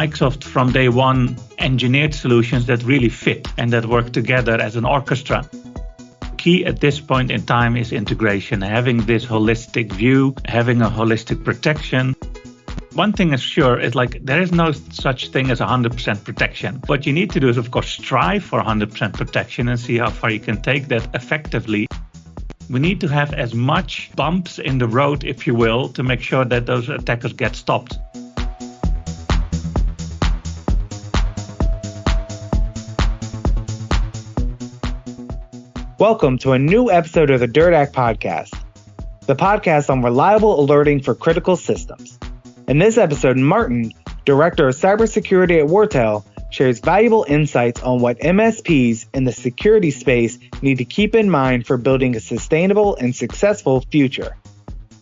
Microsoft from day one engineered solutions that really fit and that work together as an orchestra. Key at this point in time is integration, having this holistic view, having a holistic protection. One thing is sure, is there is no such thing as 100% protection. What you need to do is, of course, strive for 100% protection and see how far you can take that effectively. We need to have as much bumps in the road, if you will, to make sure that those attackers get stopped. Welcome to a new episode of the Derdack podcast, the podcast on reliable alerting for critical systems. In this episode, Maarten, Director of Cybersecurity at Wortell, shares valuable insights on what MSPs in the security space need to keep in mind for building a sustainable and successful future.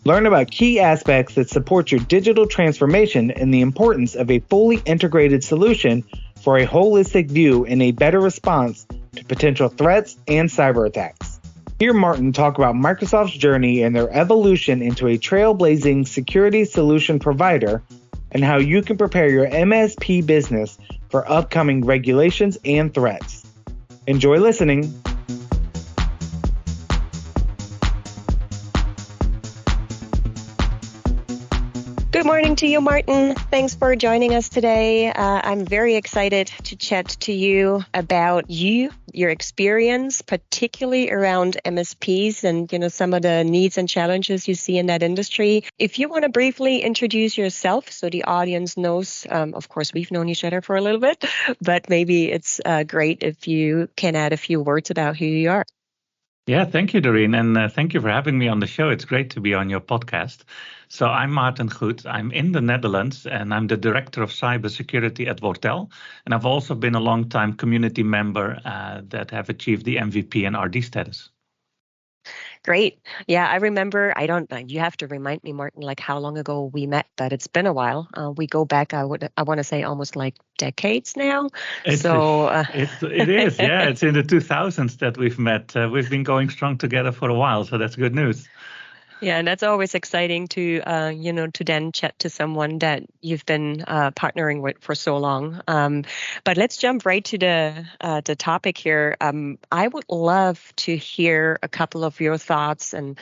Learn about key aspects that support your digital transformation and the importance of a fully integrated solution for a holistic view and a better response to potential threats and cyber attacks. Hear Maarten talk about Microsoft's journey and their evolution into a trailblazing security solution provider and how you can prepare your MSP business for upcoming regulations and threats. Enjoy listening. Good morning to you, Maarten. Thanks for joining us today. I'm very excited to chat to you about your experience, particularly around MSPs and some of the needs and challenges you see in that industry. If you want to briefly introduce yourself so the audience knows, of course, we've known each other for a little bit, but maybe it's great if you can add a few words about who you are. Yeah, thank you, Doreen, and thank you for having me on the show. It's great to be on your podcast. So I'm Maarten Goet. I'm in the Netherlands, and I'm the Director of Cybersecurity at Wortell. And I've also been a long-time community member that have achieved the MVP and RD status. Great. Yeah, I remember, you have to remind me, Maarten, how long ago we met, but it's been a while. We go back, I want to say almost decades now. It is, yeah. It's in the 2000s that we've met. We've been going strong together for a while, so that's good news. Yeah, and that's always exciting to, to then chat to someone that you've been partnering with for so long. But let's jump right to the topic here. I would love to hear a couple of your thoughts and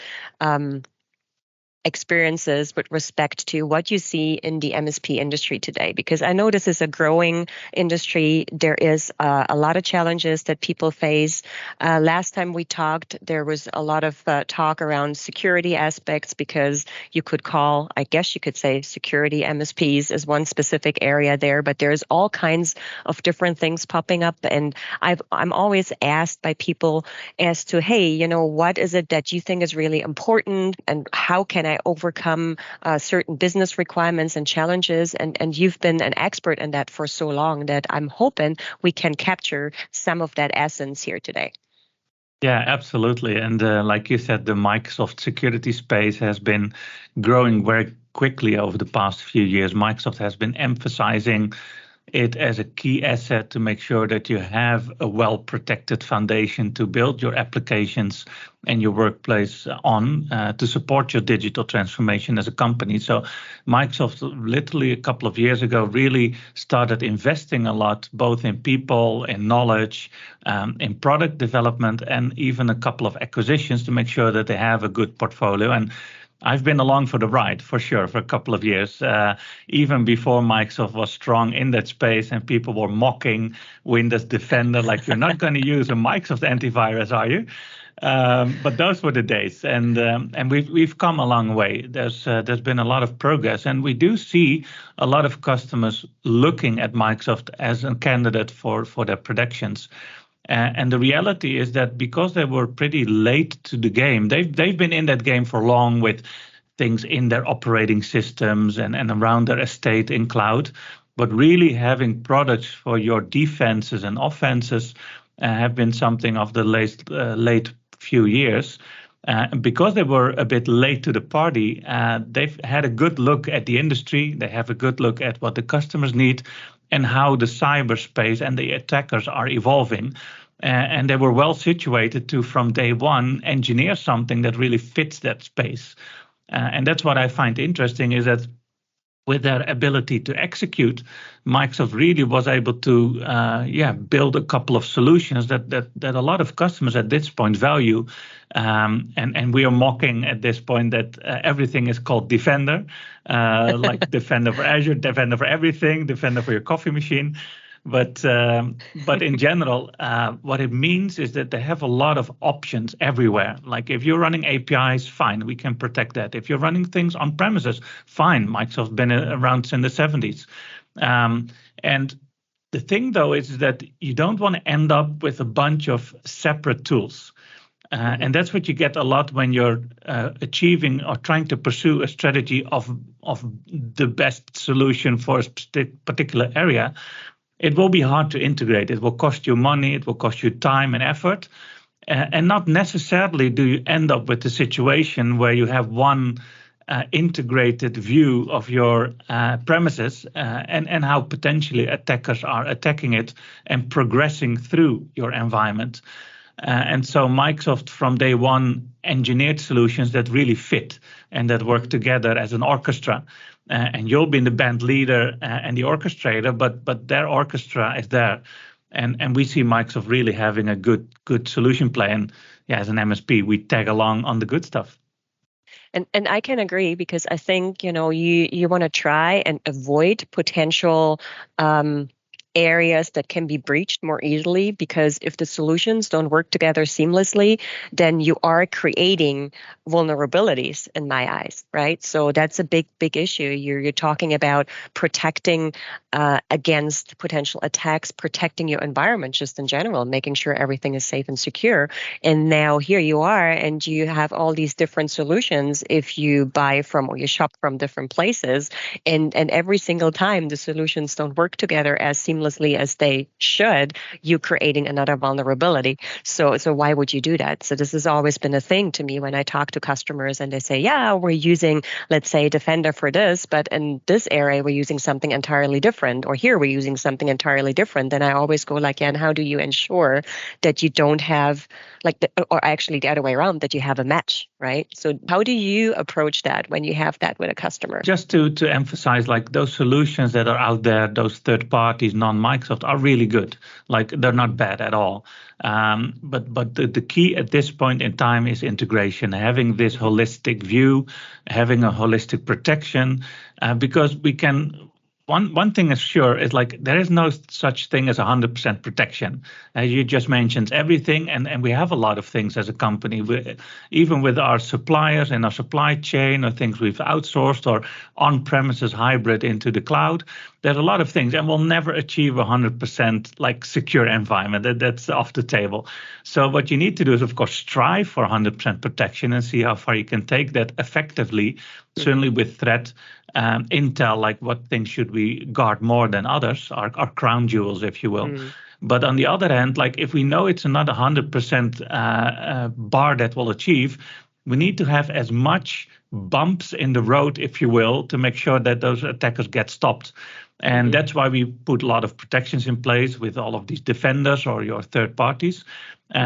experiences with respect to what you see in the MSP industry today, because I know this is a growing industry. There is a lot of challenges that people face. Last time we talked, there was a lot of talk around security aspects, because you could say security MSPs is one specific area there, but there's all kinds of different things popping up. And I'm always asked by people as to, hey, what is it that you think is really important, and how can I overcome certain business requirements and challenges? And you've been an expert in that for so long that I'm hoping we can capture some of that essence here today. Yeah, absolutely. And like you said, the Microsoft security space has been growing very quickly over the past few years. Microsoft has been emphasizing it as a key asset to make sure that you have a well-protected foundation to build your applications and your workplace on to support your digital transformation as a company. So Microsoft literally a couple of years ago really started investing a lot, both in people, in knowledge, in product development, and even a couple of acquisitions to make sure that they have a good portfolio. And I've been along for the ride, for sure, for a couple of years, even before Microsoft was strong in that space and people were mocking Windows Defender, like, you're not going to use a Microsoft antivirus, are you? But those were the days, and we've come a long way. There's been a lot of progress, and we do see a lot of customers looking at Microsoft as a candidate for their productions. And the reality is that because they were pretty late to the game, they've been in that game for long with things in their operating systems and around their estate in cloud. But really having products for your defenses and offenses have been something of the late few years. Because they were a bit late to the party, they've had a good look at the industry. They have a good look at what the customers need and how the cyberspace and the attackers are evolving. And they were well situated to, from day one, engineer something that really fits that space. And that's what I find interesting, is that with their ability to execute, Microsoft really was able to build a couple of solutions that a lot of customers at this point value. And we are mocking at this point that everything is called Defender, like Defender for Azure, Defender for everything, Defender for your coffee machine. But in general, what it means is that they have a lot of options everywhere. Like if you're running APIs, fine, we can protect that. If you're running things on premises, fine. Microsoft's been around since the 70s. And the thing, though, is that you don't want to end up with a bunch of separate tools. And that's what you get a lot when you're achieving or trying to pursue a strategy of the best solution for a particular area. It will be hard to integrate. It will cost you money. It will cost you time and effort. And not necessarily do you end up with a situation where you have one integrated view of your premises and how potentially attackers are attacking it and progressing through your environment. And so Microsoft from day one engineered solutions that really fit and that work together as an orchestra. And you'll be the band leader and the orchestrator, but their orchestra is there. And we see Microsoft really having a good solution play. And as an MSP, we tag along on the good stuff. And I can agree, because I think, you want to try and avoid potential areas that can be breached more easily, because if the solutions don't work together seamlessly, then you are creating vulnerabilities in my eyes, right? So that's a big issue. You're talking about protecting against potential attacks, protecting your environment just in general, making sure everything is safe and secure. And now here you are, and you have all these different solutions if you buy from or you shop from different places, and every single time the solutions don't work together as seamlessly as they should, you're creating another vulnerability. So why would you do that? So this has always been a thing to me when I talk to customers and they say, yeah, we're using, let's say, Defender for this, but in this area, we're using something entirely different, or here we're using something entirely different. Then I always go like, yeah, and how do you ensure that you don't have or actually the other way around, that you have a match, right? So how do you approach that when you have that with a customer? Just to emphasize, like those solutions that are out there, those third parties, non-Microsoft, are really good. Like they're not bad at all. But the key at this point in time is integration, having this holistic view, having a holistic protection, because we can. One thing is sure is like there is no such thing as 100% protection. As you just mentioned, everything, and we have a lot of things as a company, even with our suppliers and our supply chain, or things we've outsourced or on-premises hybrid into the cloud. There's a lot of things, and we'll never achieve 100% like secure environment. That's off the table. So what you need to do is, of course, strive for 100% protection and see how far you can take that effectively. Certainly with threat intel, like what things should we guard more than others, our crown jewels, if you will. But on the other hand, like if we know it's not 100% bar that we'll achieve, we need to have as much bumps in the road, if you will, to make sure that those attackers get stopped. And that's why we put a lot of protections in place with all of these defenders or your third parties.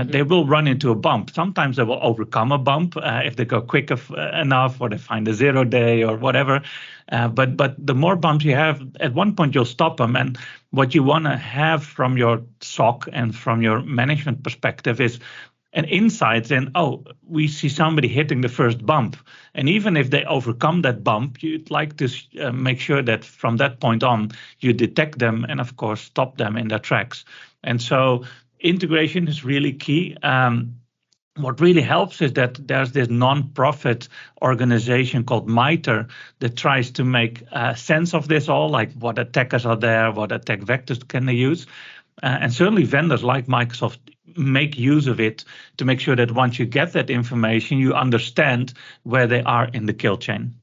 They will run into a bump. Sometimes they will overcome a bump if they go quick enough, or they find a 0 day or whatever. But the more bumps you have, at one point you'll stop them. And what you want to have from your SOC and from your management perspective is an insight in, we see somebody hitting the first bump. And even if they overcome that bump, you'd like to make sure that from that point on, you detect them and, of course, stop them in their tracks. And so integration is really key. What really helps is that there's this non-profit organization called MITRE that tries to make sense of this all, like what attackers are there, what attack vectors can they use. And certainly vendors like Microsoft make use of it to make sure that once you get that information, you understand where they are in the kill chain.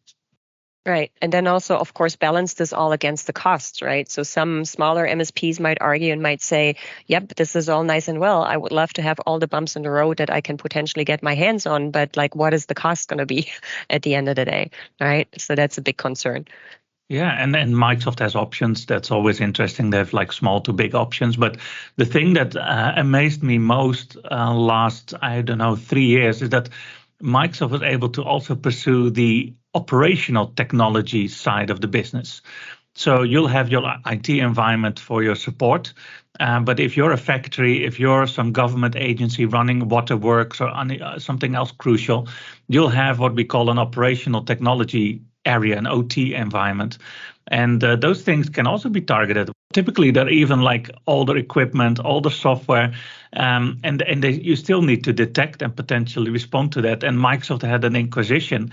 Right. And then also, of course, balance this all against the costs, right? So some smaller MSPs might argue and might say, yep, this is all nice and well. I would love to have all the bumps in the road that I can potentially get my hands on. But like, what is the cost going to be at the end of the day, right? So that's a big concern. Yeah, and Microsoft has options. That's always interesting. They have like small to big options. But the thing that amazed me most last, 3 years is that Microsoft was able to also pursue the operational technology side of the business. So you'll have your IT environment for your support. But if you're a factory, if you're some government agency running waterworks or something else crucial, you'll have what we call an operational technology area, an OT environment. And those things can also be targeted. Typically, they're even like older equipment, older software, and you still need to detect and potentially respond to that. And Microsoft had an inquisition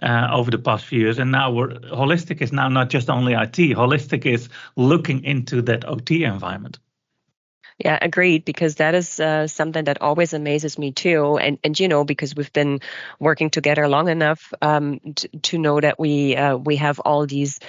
over the past few years. And now Holistic is now not just only IT. Holistic is looking into that OT environment. Yeah, agreed, because that is something that always amazes me too. And because we've been working together long enough to know that we have all these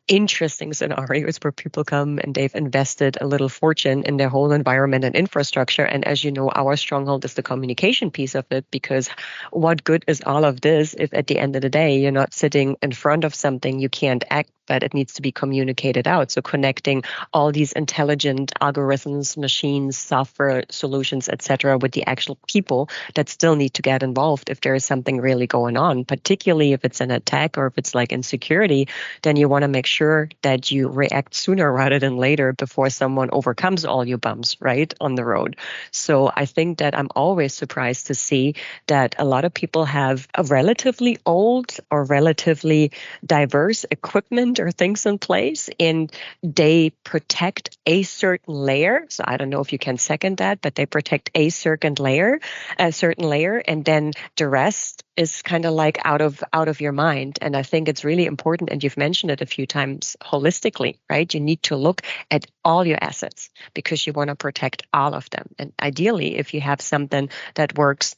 interesting scenarios where people come and they've invested a little fortune in their whole environment and infrastructure. And as you know, our stronghold is the communication piece of it, because what good is all of this if at the end of the day, you're not sitting in front of something, you can't act, but it needs to be communicated out. So connecting all these intelligent algorithms, machines, software solutions, etc., with the actual people that still need to get involved if there is something really going on, particularly if it's an attack or if it's like insecurity, then you want to make sure that you react sooner rather than later before someone overcomes all your bumps, right, on the road. So I think that I'm always surprised to see that a lot of people have a relatively old or relatively diverse equipment or things in place, and they protect a certain layer. So I don't know if you can second that, but they protect a certain layer, and then the rest is kind of like out of your mind. And I think it's really important, and you've mentioned it a few times, holistically, right? You need to look at all your assets because you want to protect all of them. And ideally, if you have something that works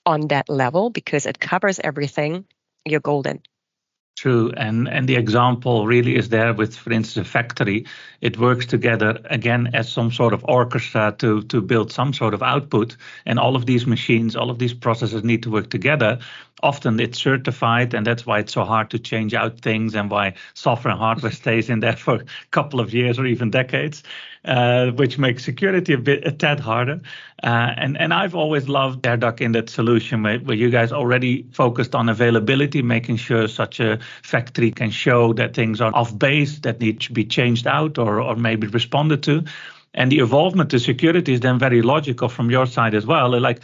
on that level because it covers everything, you're golden. True, and the example really is there with, for instance, a factory. It works together again as some sort of orchestra to build some sort of output, and all of these machines, all of these processes need to work together. Often it's certified, and that's why it's so hard to change out things, and why software and hardware stays in there for a couple of years or even decades, which makes security a tad harder. And I've always loved Derdack in that solution where you guys already focused on availability, making sure such a factory can show that things are off base, that need to be changed out or maybe responded to. And the evolvement to security is then very logical from your side as well. Like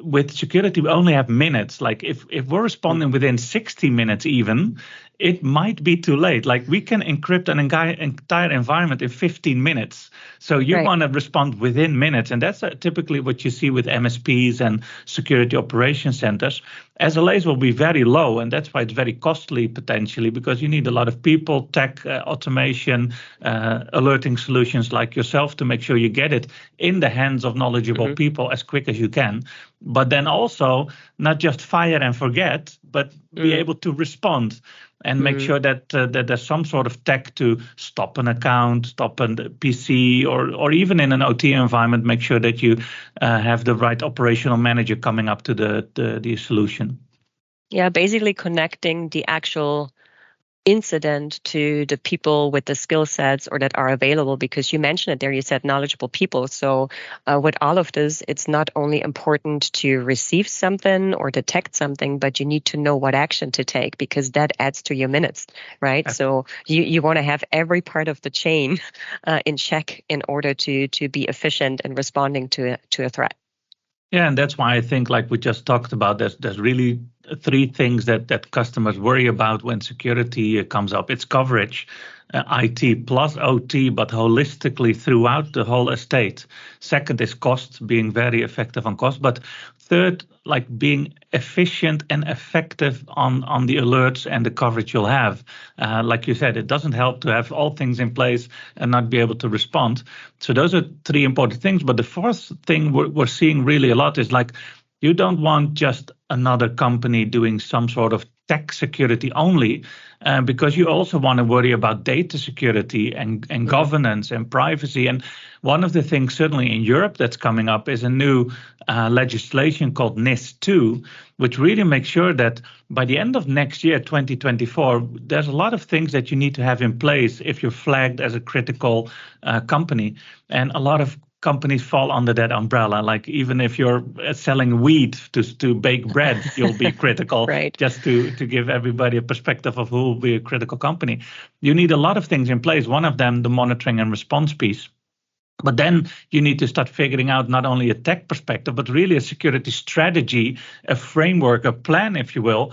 with security, we only have minutes. Like if we're responding within 60 minutes even, it might be too late. Like we can encrypt an entire environment in 15 minutes. So you want to respond within minutes. And that's typically what you see with MSPs and security operation centers. SLAs will be very low, and that's why it's very costly potentially, because you need a lot of people, tech, automation, alerting solutions like yourself to make sure you get it in the hands of knowledgeable people as quick as you can. But then also not just fire and forget, but be able to respond and make sure that there's some sort of tech to stop an account, stop a PC, or even in an OT environment, make sure that you have the right operational manager coming up to the solution. Yeah, basically connecting the actual incident to the people with the skill sets or that are available, because you mentioned it there, you said knowledgeable people. So with all of this, it's not only important to receive something or detect something, but you need to know what action to take, because that adds to your minutes, right? So you want to have every part of the chain in check in order to be efficient in responding to a threat. Yeah, and that's why I think, like we just talked about, there's really three things that customers worry about when security comes up. It's coverage, IT plus OT, but holistically throughout the whole estate. Second is cost, being very effective on cost. But third, like being efficient and effective on the alerts and the coverage you'll have. Like you said, it doesn't help to have all things in place and not be able to respond. So those are three important things. But the fourth thing we're seeing really a lot is like, you don't want just another company doing some sort of tech security only, because you also want to worry about data security and governance and privacy. And one of the things certainly in Europe that's coming up is a new legislation called NIS2, which really makes sure that by the end of next year, 2024, there's a lot of things that you need to have in place if you're flagged as a critical company. And a lot of companies fall under that umbrella. Like even if you're selling wheat to bake bread, you'll be critical. Right. Just to give everybody a perspective of who will be a critical company. You need a lot of things in place. One of them, the monitoring and response piece. But then you need to start figuring out not only a tech perspective, but really a security strategy, a framework, a plan, if you will,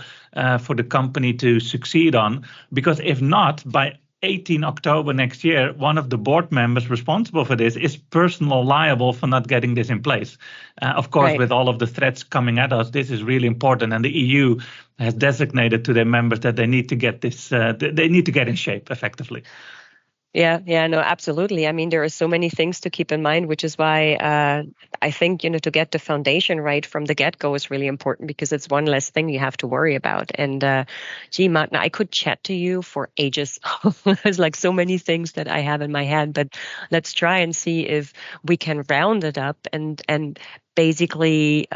for the company to succeed on. Because if not, by 18 October next year, one of the board members responsible for this is personally liable for not getting this in place. Of course, Right. with all of the threats coming at us, this is really important. And the EU has designated to their members that they need to get this, they need to get in shape effectively. Yeah, no, absolutely. I mean, there are so many things to keep in mind, which is why I think, to get the foundation right from the get-go is really important, because it's one less thing you have to worry about. And gee, Maarten, I could chat to you for ages. There's like so many things that I have in my head, but let's try and see if we can round it up and basically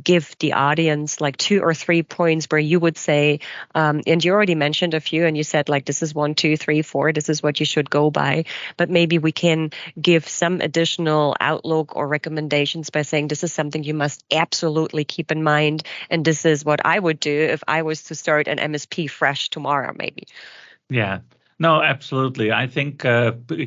give the audience like 2 or 3 points where you would say, and you already mentioned a few, and you said like, this is 1, 2, 3, 4, this is what you should go by. But maybe we can give some additional outlook or recommendations by saying this is something you must absolutely keep in mind. And this is what I would do if I was to start an MSP fresh tomorrow, maybe. Yeah, no, absolutely. I think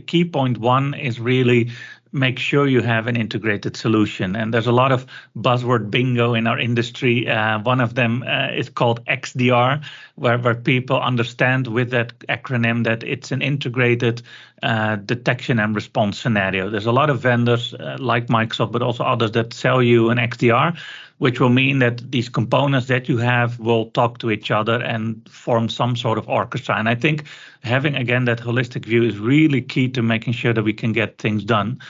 key point 1 is really make sure you have an integrated solution. And there's a lot of buzzword bingo in our industry. One of them is called XDR, where people understand with that acronym that it's an integrated detection and response scenario. There's a lot of vendors like Microsoft, but also others that sell you an XDR, which will mean that these components that you have will talk to each other and form some sort of orchestra. And I think having, again, that holistic view is really key to making sure that we can get things done.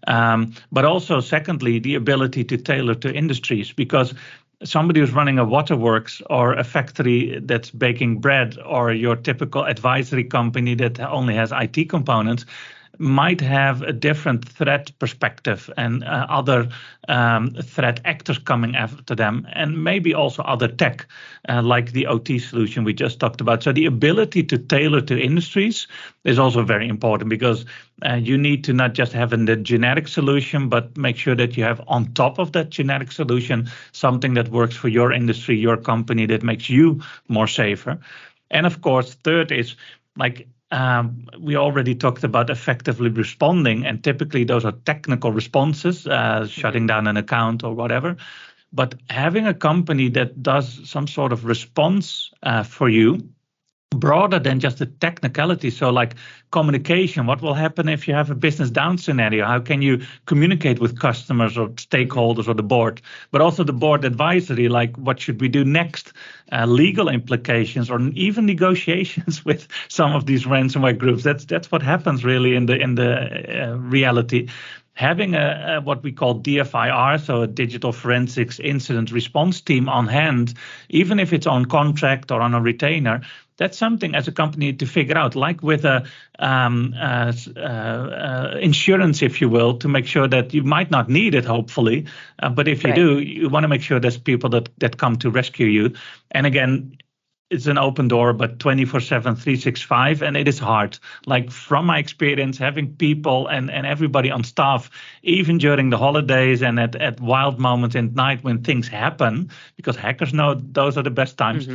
But also, secondly, the ability to tailor to industries, because somebody who's running a waterworks or a factory that's baking bread, or your typical advisory company that only has IT components, might have a different threat perspective and other threat actors coming after them, and maybe also other tech, like the OT solution we just talked about. So the ability to tailor to industries is also very important, because you need to not just have the generic solution, but make sure that you have on top of that generic solution something that works for your industry, your company, that makes you more safer. And of course, third is like, we already talked about effectively responding, and typically those are technical responses, shutting down an account or whatever. But having a company that does some sort of response for you, broader than just the technicality. So like communication, what will happen if you have a business down scenario? How can you communicate with customers or stakeholders or the board? But also the board advisory, like what should we do next? Legal implications, or even negotiations with some of these ransomware groups. That's what happens really in the reality. Having a what we call DFIR, so a digital forensics incident response team on hand, even if it's on contract or on a retainer, that's something as a company to figure out, like with a insurance, if you will, to make sure that you might not need it, hopefully. But if you do, you want to make sure there's people that come to rescue you. And again, it's an open door, but 24/7, 365, and it is hard. Like from my experience, having people and everybody on staff, even during the holidays and at wild moments in night when things happen, because hackers know those are the best times.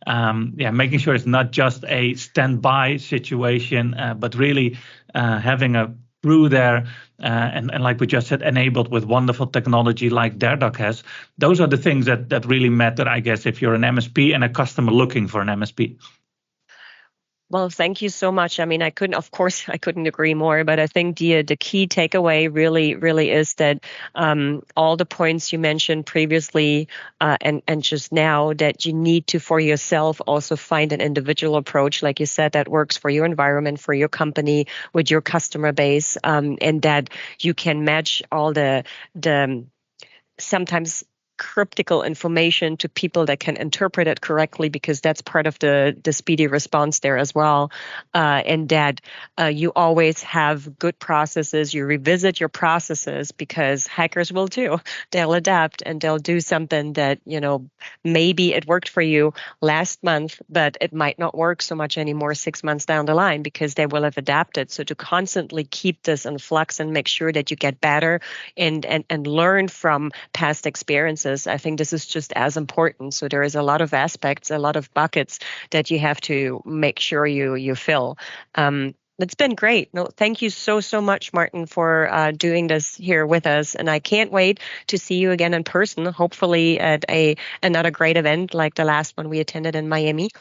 Making sure it's not just a standby situation, but really having a crew there, and like we just said, enabled with wonderful technology like Derdack has. Those are the things that really matter, I guess, if you're an MSP and a customer looking for an MSP. Well, thank you so much. I mean, I couldn't agree more, but I think the key takeaway really is that all the points you mentioned previously and just now, that you need to, for yourself, also find an individual approach, like you said, that works for your environment, for your company, with your customer base, and that you can match all the sometimes cryptical information to people that can interpret it correctly, because that's part of the speedy response there as well. And that you always have good processes. You revisit your processes, because hackers will too. They'll adapt and they'll do something that, maybe it worked for you last month, but it might not work so much anymore 6 months down the line, because they will have adapted. So to constantly keep this in flux and make sure that you get better and learn from past experiences, I think this is just as important. So there is a lot of aspects, a lot of buckets that you have to make sure you fill. It's been great. No, thank you so much, Maarten, for doing this here with us. And I can't wait to see you again in person, hopefully at another great event like the last one we attended in Miami.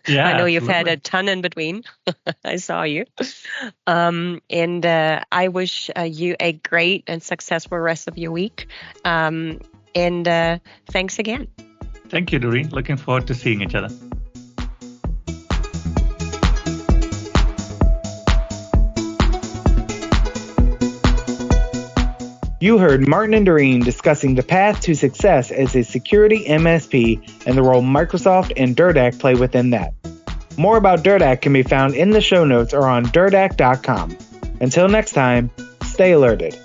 Yeah, I know absolutely. you've had a ton in between. I saw you. And I wish you a great and successful rest of your week. And thanks again. Thank you, Doreen. Looking forward to seeing each other. You heard Maarten and Doreen discussing the path to success as a security MSP and the role Microsoft and Derdack play within that. More about Derdack can be found in the show notes or on derdack.com. Until next time, stay alerted.